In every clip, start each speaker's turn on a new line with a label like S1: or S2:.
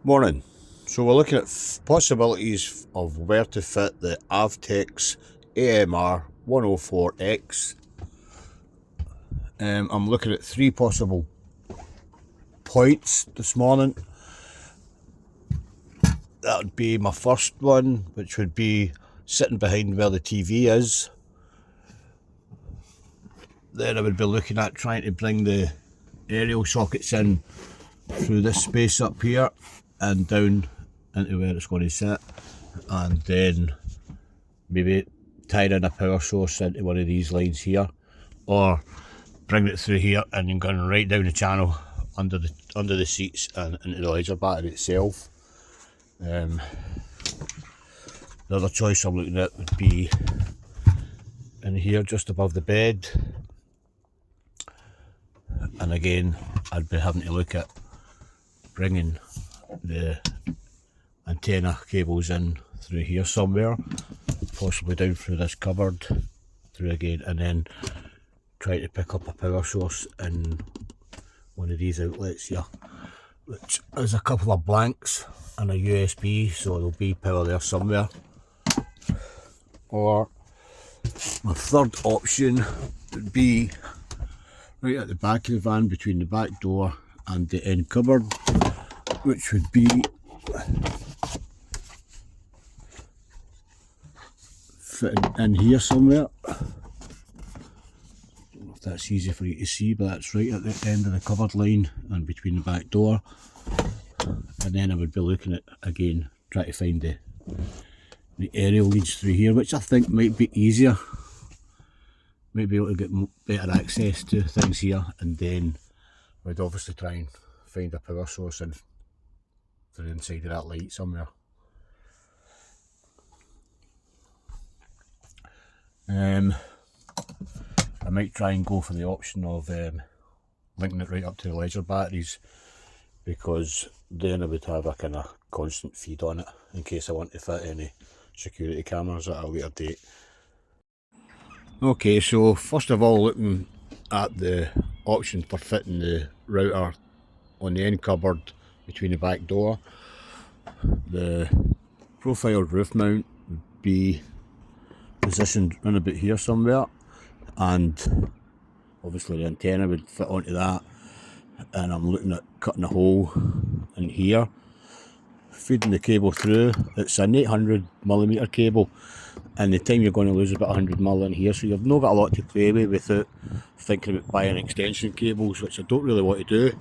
S1: Morning. So we're looking at possibilities of where to fit the AvTex AMR 104X. I'm looking at three possible points this morning. That would be my first one, which would be sitting behind where the TV is. Then I would be looking at trying to bring the aerial sockets in through this space up here and down into where it's going to sit, and then maybe tying in a power source into one of these lines here, or bring it through here and then going right down the channel under the seats and into the ledger battery itself. The other choice I'm looking at would be in here just above the bed, and again I'd be having to look at bringing the antenna cables in through here somewhere, possibly down through this cupboard, through again, and then try to pick up a power source in one of these outlets here, which is a couple of blanks and a USB, so there'll be power there somewhere. Or my third option would be right at the back of the van, between the back door and the end cupboard, which would be fitting in here somewhere. Don't know if that's easy for you to see, but that's right at the end of the cupboard line and between the back door. And then I would be looking at, again, trying to find the aerial leads through here, which I think might be easier. Might be able to get better access to things here, and then we'd obviously try and find a power source in to the inside of that light somewhere. I might try and go for the option of linking it right up to the ledger batteries, because then I would have a kind of constant feed on it in case I want to fit any security cameras at a later date. Okay, so first of all, looking at the option for fitting the router on the end cupboard between the back door, the profiled roof mount would be positioned around about here somewhere, and obviously the antenna would fit onto that, and I'm looking at cutting a hole in here, feeding the cable through. It's an 800mm cable, and the time you're going to lose about 100mm in here, so you've not got a lot to play with without thinking about buying extension cables, which I don't really want to do.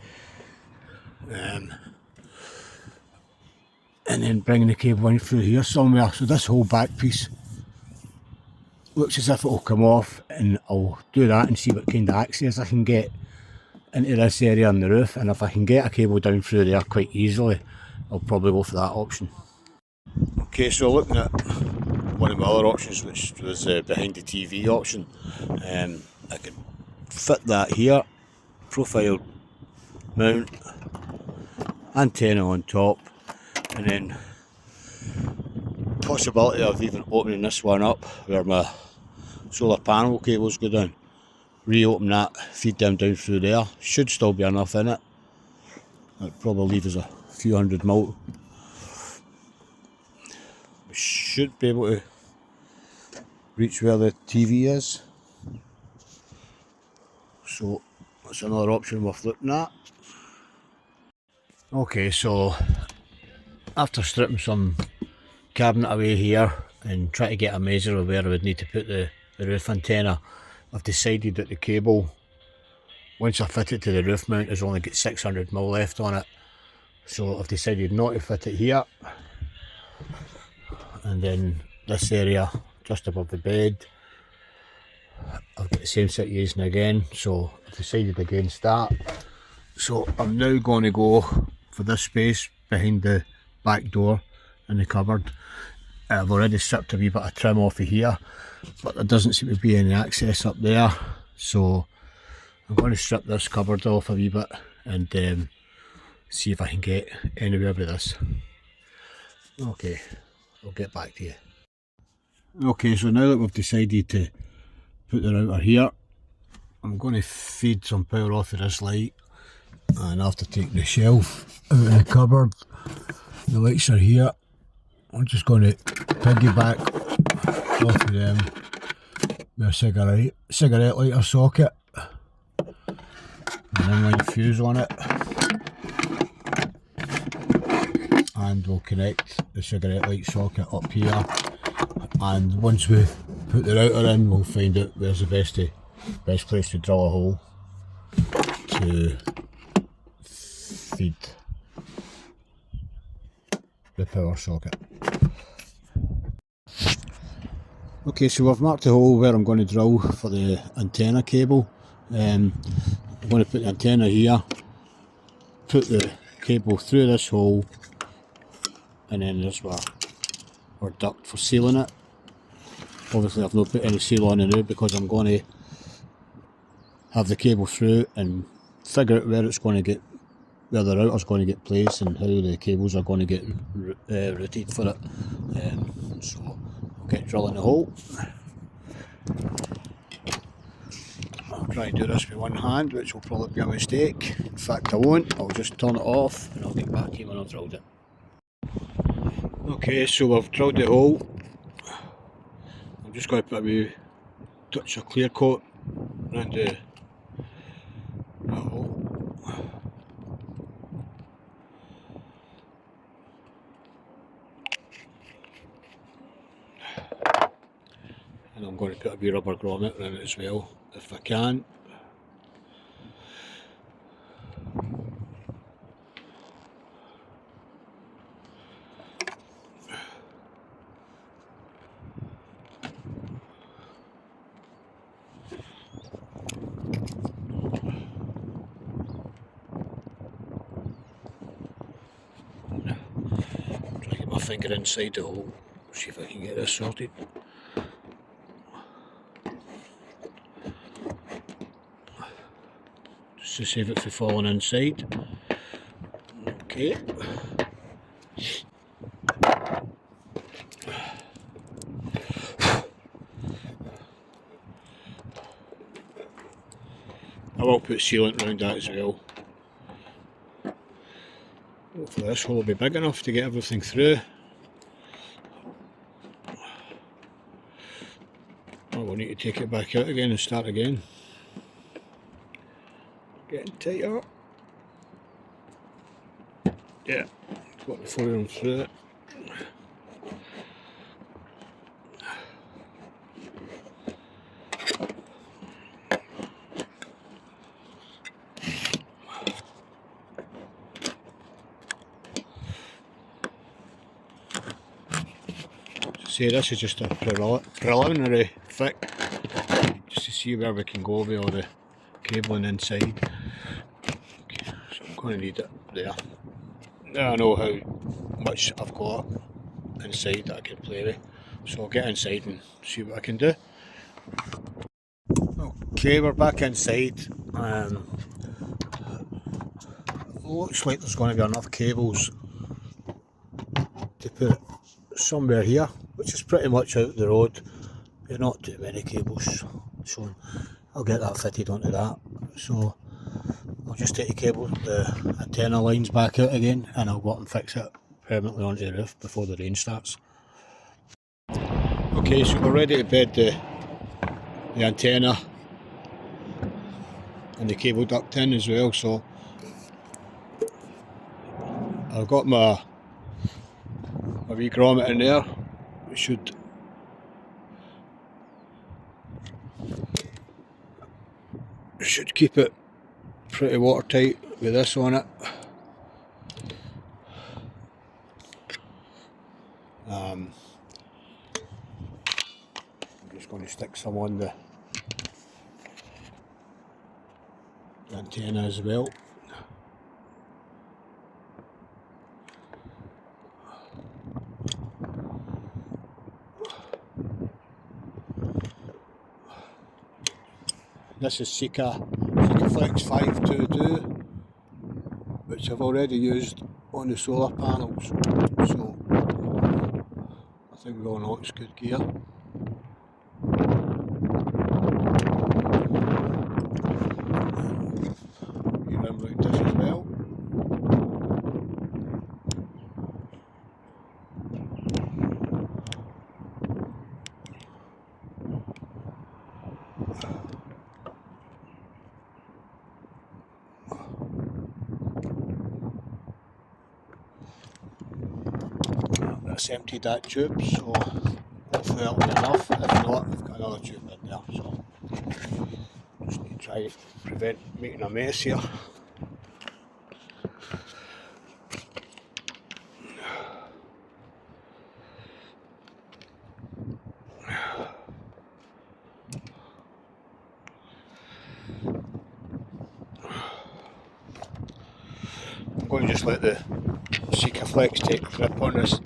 S1: And then bringing the cable in through here somewhere. So this whole back piece looks as if it will come off, and I'll do that and see what kind of access I can get into this area on the roof, and if I can get a cable down through there quite easily, I'll probably go for that option. Okay, so looking at one of my other options, which was behind the TV option, I could fit that here, profile mount, antenna on top, and then possibility of even opening this one up where my solar panel cables go down, reopen that, feed them down through there. Should still be enough in it. That'd probably leave us a few 100mm. We should be able to reach where the TV is, so that's another option worth looking at. Okay, so after stripping some cabinet away here and trying to get a measure of where I would need to put the roof antenna, I've decided that the cable, once I fit it to the roof mount, has only got 600mm left on it, so I've decided not to fit it here. And then this area just above the bed, I've got the same situation again, so I've decided against that. So I'm now going to go for this space behind the back door in the cupboard. I've already stripped a wee bit of trim off of here, but there doesn't seem to be any access up there, so I'm going to strip this cupboard off a wee bit and see if I can get anywhere with this. Okay, I'll get back to you. Okay, so now that we've decided to put the router here, I'm going to feed some power off of this light, and after taking the shelf out of the cupboard, The lights are here. I'm just going to piggyback off of them with a cigarette lighter socket, and then line fuse on it, and we'll connect the cigarette light socket up here, and once we put the router in, we'll find out where's the best place to drill a hole to feed the power socket. Okay, so I've marked the hole where I'm going to drill for the antenna cable. I'm going to put the antenna here, put the cable through this hole, and then there's our duct for sealing it. Obviously I've not put any seal on it now because I'm going to have the cable through and figure out where it's going to get, where the router's going to get placed and how the cables are going to get routed for it. So I'll get drilling the hole. I'll try and do this with one hand, which will probably be a mistake. In fact I won't, I'll just turn it off and I'll get back to you when I've drilled it. Okay, so I've drilled the hole. I'm just going to put a wee touch of clear coat around the hole. And I'm going to put a wee rubber grommet around it as well, if I can. Try to get my finger inside the hole, see if I can get this sorted. Just to save it from falling inside. Okay. I will put sealant around that as well. Hopefully this hole will be big enough to get everything through. I will need to take it back out again and start again. Getting tighter. Yeah, got the forearm through it. See, this is just a preliminary fit, just to see where we can go with all the cabling inside. Okay, so I'm going to need it there. Now I know how much I've got inside that I can play with, so I'll get inside and see what I can do. Okay, we're back inside. Looks like there's going to be enough cables to put it somewhere here, which is pretty much out the road. There are not too many cables, so I'll get that fitted onto that. So I'll just take the antenna lines back out again, and I'll go up and fix it permanently onto the roof before the rain starts. Okay, so we're ready to bed the antenna and the cable duct in as well. So I've got my wee grommet in there. It should keep it pretty watertight with this on it. I'm just going to stick some on the antenna as well. This is Flex 522, which I've already used on the solar panels, so I think we all know it's good gear. You rim round this as well. that's emptied that tube, so hopefully that'll be enough. If not, I've got another tube in there, so just need to try to prevent making a mess here. I'm going to just let the Flex take a grip on this.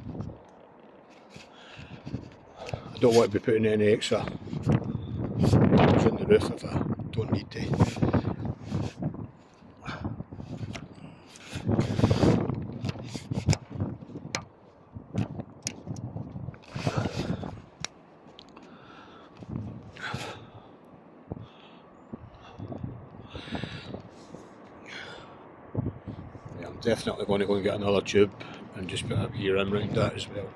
S1: I don't want to be putting any extra cables in the roof if I don't need to. Yeah, I'm definitely going to go and get another tube and just put a gear in around that as well.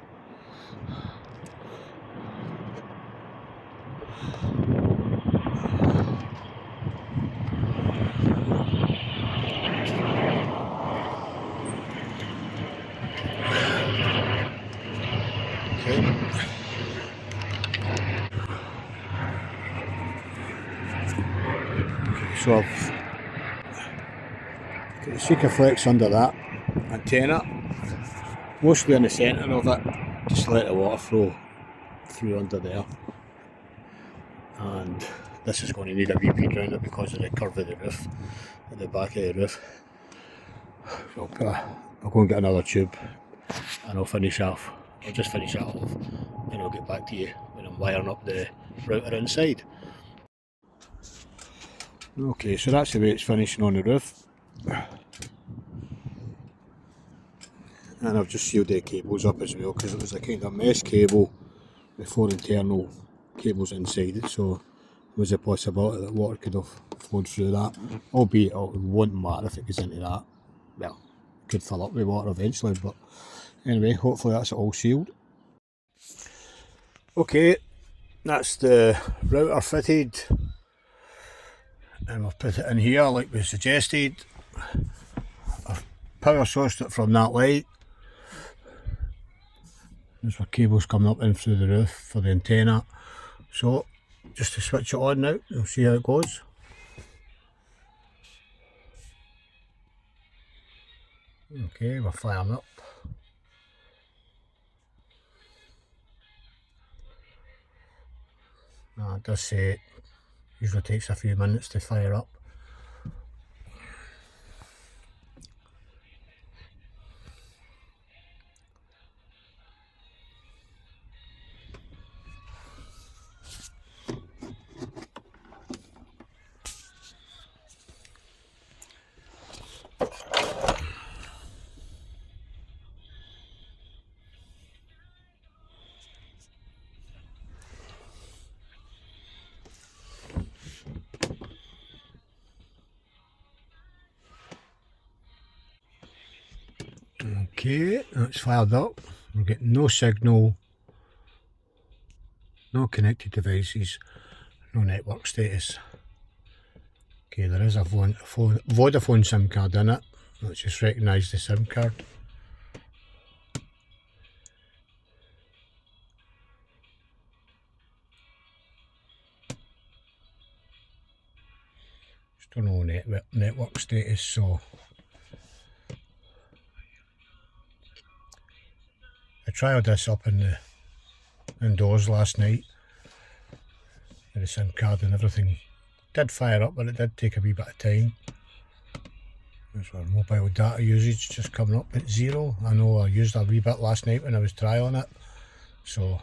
S1: Okay. So I've got the Seeker Flex under that antenna, mostly in the centre of it, just let the water flow through under there. And this is going to need a wee bead around it because of the curve of the roof, at the back of the roof. So I'll go and get another tube and I'll finish off. I'll just finish that off and I'll get back to you when I'm wiring up the router inside. Okay, so that's the way it's finishing on the roof. And I've just sealed the cables up as well because it was a kind of mesh cable with 4 internal cables inside it, so there was a possibility that water could have flowed through that, albeit it won't matter if it goes into that. Well, it could fill up with water eventually, but anyway, hopefully that's all sealed. Okay, that's the router fitted, and we've put it in here like we suggested. I've power sourced it from that light. There's our cables coming up in through the roof for the antenna. So just to switch it on now, we'll see how it goes. Okay, we're firing up. Now it does say it usually takes a few minutes to fire up. Okay, that's fired up. We're getting no signal, no connected devices, no network status. Okay, there is a Vodafone SIM card in it. Let's just recognise the SIM card. Still no network status, so I trialled this up indoors last night with the SIM card and everything. Did fire up, but it did take a wee bit of time. There's our mobile data usage just coming up at 0. I know I used a wee bit last night when I was trialling it, so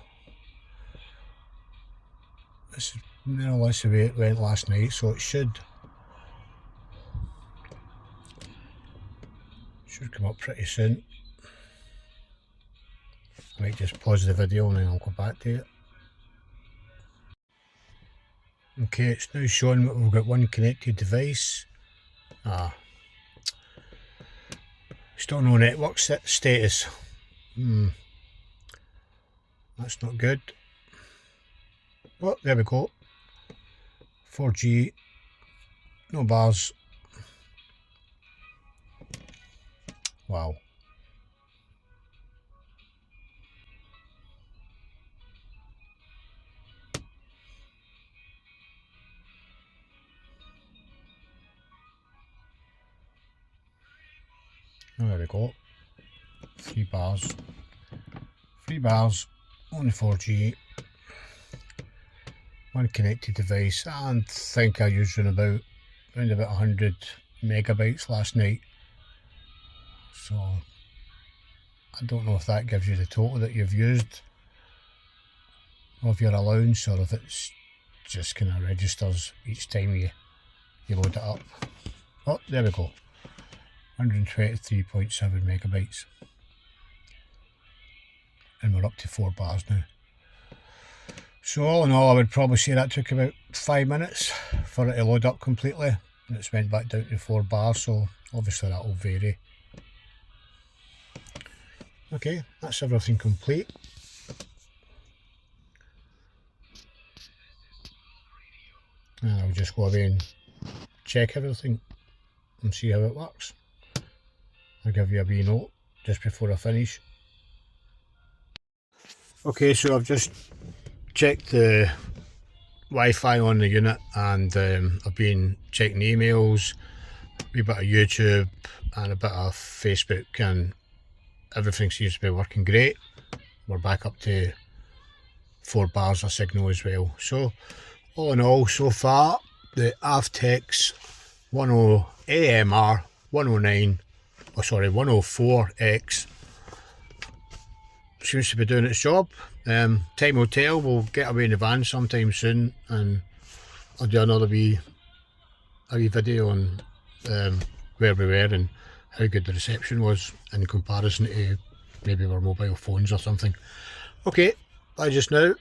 S1: this is more or less the way it went last night, so it should come up pretty soon. I might just pause the video and then I'll go back to it. Okay, it's now showing that we've got one connected device. Still no network status. That's not good. Oh, there we go. 4G, no bars. Wow. go. 3 bars. 3 bars, only 4G. One connected device, and I think I used around about 100 megabytes last night. So I don't know if that gives you the total that you've used of your allowance, or if it's just kind of registers each time you load it up. Oh, there we go. 123.7 megabytes. And we're up to 4 bars now. So all in all, I would probably say that took about 5 minutes for it to load up completely. And it's went back down to 4 bars, so obviously that will vary. Okay, that's everything complete. And I'll just go away and check everything and see how it works. I'll give you a wee note just before I finish. Okay, so I've just checked the Wi-Fi on the unit, and I've been checking emails, a wee bit of YouTube and a bit of Facebook, and everything seems to be working great. We're back up to 4 bars of signal as well. So all in all, so far, the AvTex AMR 104X seems to be doing its job. Time will tell. We'll get away in the van sometime soon, and I'll do another wee video on where we were and how good the reception was in comparison to maybe our mobile phones or something. Okay, bye just now.